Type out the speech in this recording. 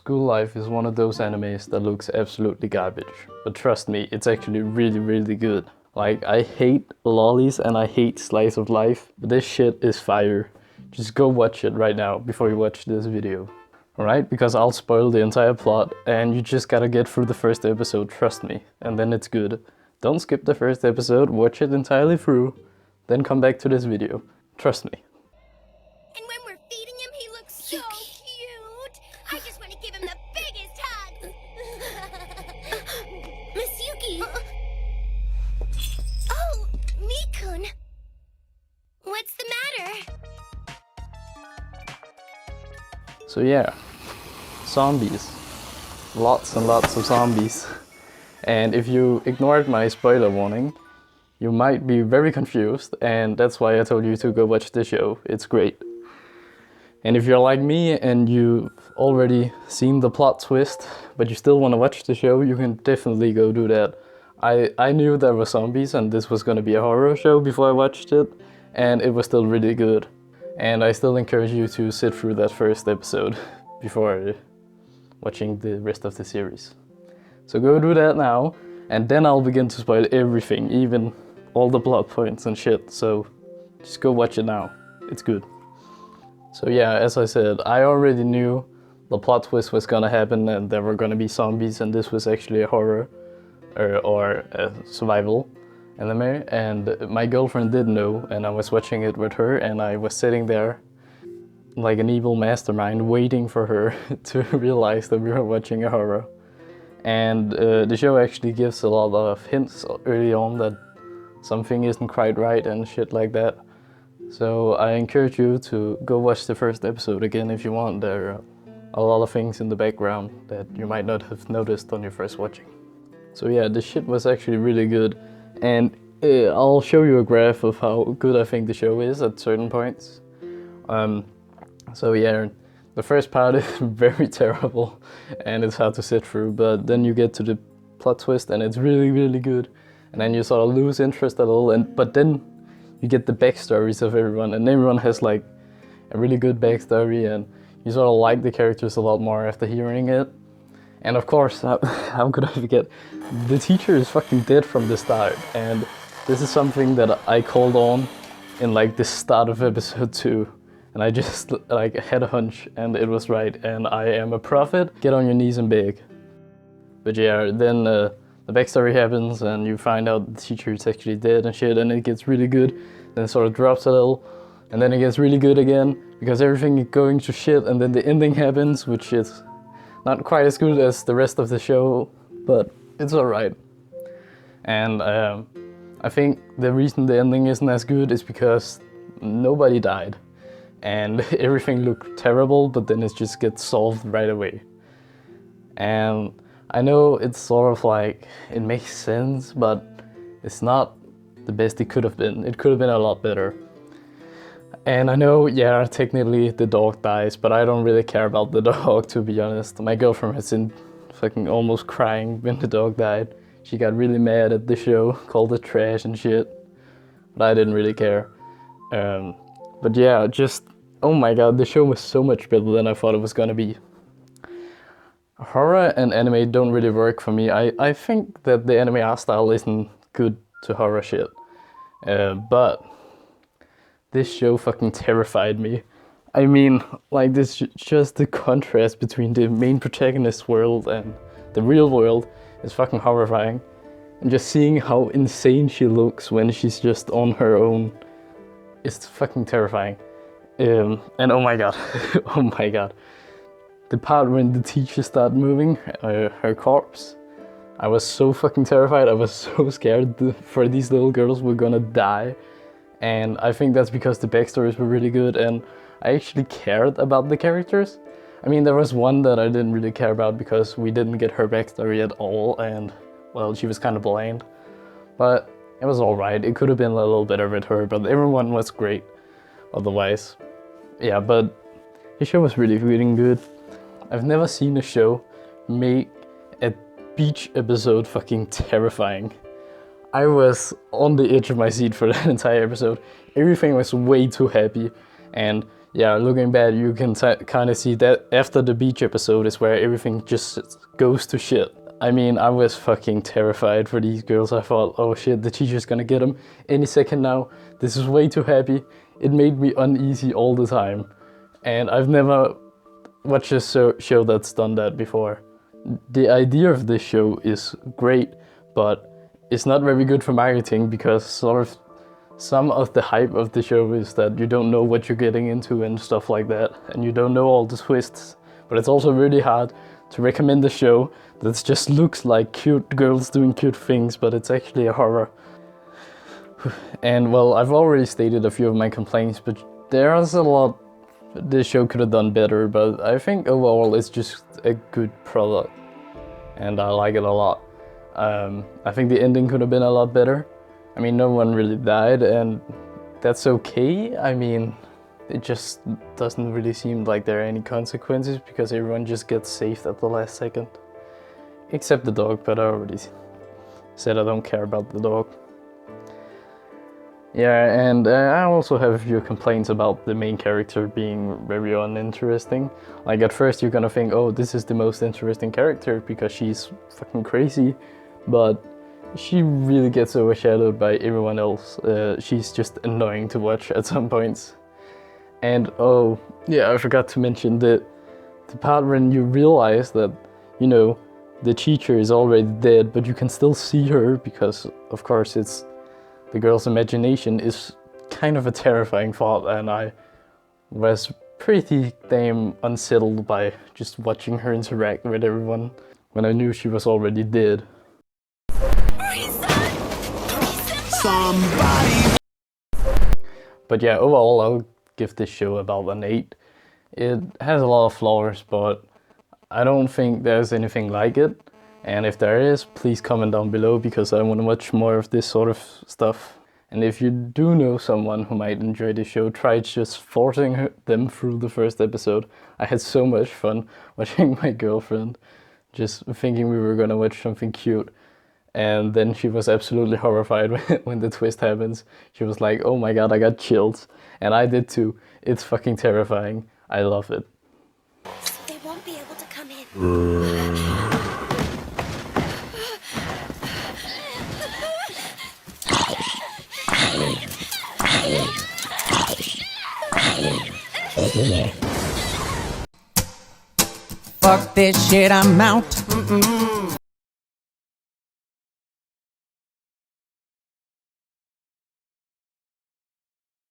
School Life is one of those animes that looks absolutely garbage. But trust me, it's actually really good. Like, I hate lollies and I hate slice of life, but this shit is fire. Just go watch it right now before you watch this video. Alright? Because I'll spoil the entire plot and you just gotta get through the first episode, trust me. And then it's good. Don't skip the first episode, watch it entirely through, then come back to this video. Trust me. And when we're feeding him, he looks so cute. I just want to give him the biggest hug. Miss Yuki. Oh, Mikun. What's the matter? So yeah, zombies. Lots and lots of zombies. And if you ignored my spoiler warning, you might be very confused, and that's why I told you to go watch the show. It's great. And if you're like me and you've already seen the plot twist, but you still want to watch the show, you can definitely go do that. I knew there were zombies and this was going to be a horror show before I watched it, and it was still really good. And I still encourage you to sit through that first episode before watching the rest of the series. So go do that now, and then I'll begin to spoil everything, even all the plot points and shit, so just go watch it now. It's good. So yeah, as I said, I already knew the plot twist was gonna happen and there were gonna be zombies, and this was actually a horror or a survival anime, and my girlfriend did know, and I was watching it with her, and I was sitting there like an evil mastermind waiting for her to realize that we were watching a horror. And the show actually gives a lot of hints early on that something isn't quite right and shit like that. So I encourage you to go watch the first episode again if you want. There are a lot of things in the background that you might not have noticed on your first watching. So yeah, the shit was actually really good, and I'll show you a graph of how good I think the show is at certain points. So yeah, the first part is very terrible and it's hard to sit through, but then you get to the plot twist and it's really good, and then you sort of lose interest a little, but then you get the backstories of everyone, and everyone has like a really good backstory, and you sort of like the characters a lot more after hearing it. And of course, how could I forget, the teacher is fucking dead from the start, and this is something that I called on in like the start of episode 2, and I just like had a hunch and it was right, and I am a prophet. Get on your knees and beg. But yeah, then the backstory happens and you find out the teacher is actually dead and shit, and it gets really good, then it sort of drops a little, and then it gets really good again because everything is going to shit, and then the ending happens, which is not quite as good as the rest of the show, but it's alright. And I think the reason the ending isn't as good is because nobody died and everything looked terrible, but then it just gets solved right away. And I know it's sort of like, it makes sense, but it's not the best it could have been. It could have been a lot better. And I know, yeah, technically the dog dies, but I don't really care about the dog, to be honest. My girlfriend has been fucking almost crying when the dog died. She got really mad at the show, called it trash and shit, but I didn't really care. But yeah, just, oh my god, the show was so much better than I thought it was gonna be. Horror and anime don't really work for me. I think that the anime art style isn't good to horror shit. But this show fucking terrified me. I mean, like, this just the contrast between the main protagonist's world and the real world is fucking horrifying. And just seeing how insane she looks when she's just on her own is fucking terrifying. And oh my god, oh my god. The part when the teacher started moving her corpse, I was so fucking terrified. I was so scared for these little girls were gonna die. And I think that's because the backstories were really good and I actually cared about the characters. I mean, there was one that I didn't really care about because we didn't get her backstory at all, and well, she was kind of blind. But it was alright. It could have been a little better with her, but everyone was great otherwise. Yeah, but the show was really good. I've never seen a show make a beach episode fucking terrifying. I was on the edge of my seat for that entire episode. Everything was way too happy, and yeah, looking back, you can kind of see that after the beach episode is where everything just goes to shit. I mean, I was fucking terrified for these girls. I thought, oh shit, the teacher's gonna get them any second now. This is way too happy. It made me uneasy all the time. And I've never watched a show that's done that before. The idea of this show is great, but it's not very good for marketing because sort of some of the hype of the show is that you don't know what you're getting into and stuff like that, and you don't know all the twists. But it's also really hard to recommend a show that just looks like cute girls doing cute things, but it's actually a horror. And well, I've already stated a few of my complaints, but there's a lot this show could have done better, but I think overall it's just a good product, and I like it a lot. I think the ending could have been a lot better. I mean, no one really died, and that's okay. I mean, it just doesn't really seem like there are any consequences because everyone just gets saved at the last second. Except the dog, but I already said I don't care about the dog. Yeah, and I also have a few complaints about the main character being very uninteresting. Like, at first you're gonna think, oh, this is the most interesting character because she's fucking crazy, but she really gets overshadowed by everyone else. She's just annoying to watch at some points. And oh, yeah, I forgot to mention the part when you realize that, you know, the teacher is already dead, but you can still see her because, of course, it's the girl's imagination is kind of a terrifying thought, and I was pretty damn unsettled by just watching her interact with everyone when I knew she was already dead. Somebody. But yeah, overall I'll give this show about an 8. It has a lot of flaws, but I don't think there's anything like it. And if there is, please comment down below because I want to watch more of this sort of stuff. And if you do know someone who might enjoy this show, try just forcing them through the first episode. I had so much fun watching my girlfriend, just thinking we were gonna watch something cute. And then she was absolutely horrified when the twist happens. She was like, oh my god, I got chills. And I did too. It's fucking terrifying. I love it. They won't be able to come in. Fuck this shit, I'm out.